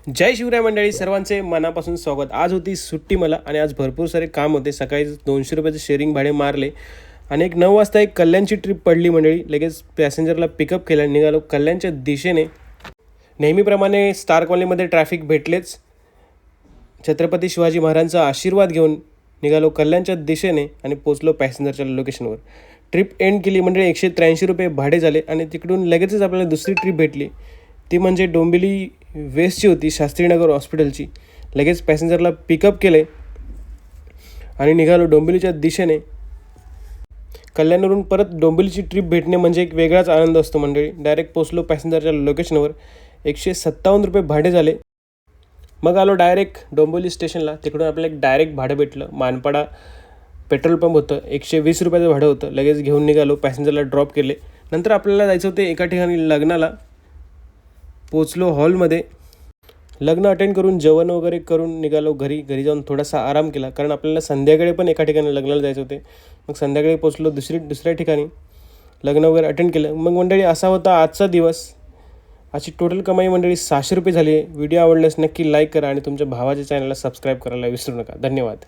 जय शिवराय मंडळी, सर्वांचे मनापासून स्वागत. आज होती सुट्टी मला आणि आज भरपूर सारे काम होते. सकाळी 200 रुपयाचे शेअरिंग भाडे मारले आणि 9 वाजता एक कल्याणची ट्रिप पडली मंडळी. लगेच पॅसेंजरला पिकअप केलं, निघालो कल्याणच्या दिशेने. नेहमीप्रमाणे स्टार कॉलनीमध्ये ट्रॅफिक भेटलेच. छत्रपती शिवाजी महाराजांचा आशीर्वाद घेऊन निघालो कल्याणच्या दिशेने आणि पोचलो पॅसेंजरच्या लोकेशनवर. ट्रिप एंड केली मंडळी. 183 रुपये भाडे झाले आणि तिकडून लगेचच आपल्याला दुसरी ट्रिप भेटली. ती म्हणजे डोंबिवली वेस्टची होती, शास्त्रीनगर हॉस्पिटलची. लगेच पॅसेंजरला पिकअप केले आणि निघालो डोंबिवलीच्या दिशेने. कल्याणवरून परत डोंबिवलीची ट्रिप भेटणे म्हणजे एक वेगळाच आनंद असतो मंडळी. डायरेक्ट पोचलो पॅसेंजरच्या लोकेशनवर. 157 रुपये भाडे झाले. मग आलो डायरेक्ट डोंबिवली स्टेशनला. तिकडून आपल्याला एक डायरेक्ट भाडं भेटलं. मानपाडा पेट्रोल पंप होतं, 120 रुपयाचं भाडं होतं. लगेच घेऊन निघालो, पॅसेंजरला ड्रॉप केले. नंतर आपल्याला जायचं होते एका ठिकाणी लग्नाला. पोचलो हॉलमध्ये. लग्न अटेंड करून जेवण वगैरे करून निघालो घरी जाऊन थोडासा आराम केला, कारण आपल्याला संध्याकाळी पण एका ठिकाणी लग्नाला जायचं होते. मग संध्याकाळी पोचलो दुसऱ्या ठिकाणी. लग्न वगैरे अटेंड केलं. मग मंडळी असा होता आजचा दिवस. आजची टोटल कमाई मंडळी 600 रुपये झाली आहे. व्हिडिओ आवडल्यास नक्की लाईक करा आणि तुमच्या भावाच्या चॅनलला सबस्क्राईब करायला विसरू नका. धन्यवाद.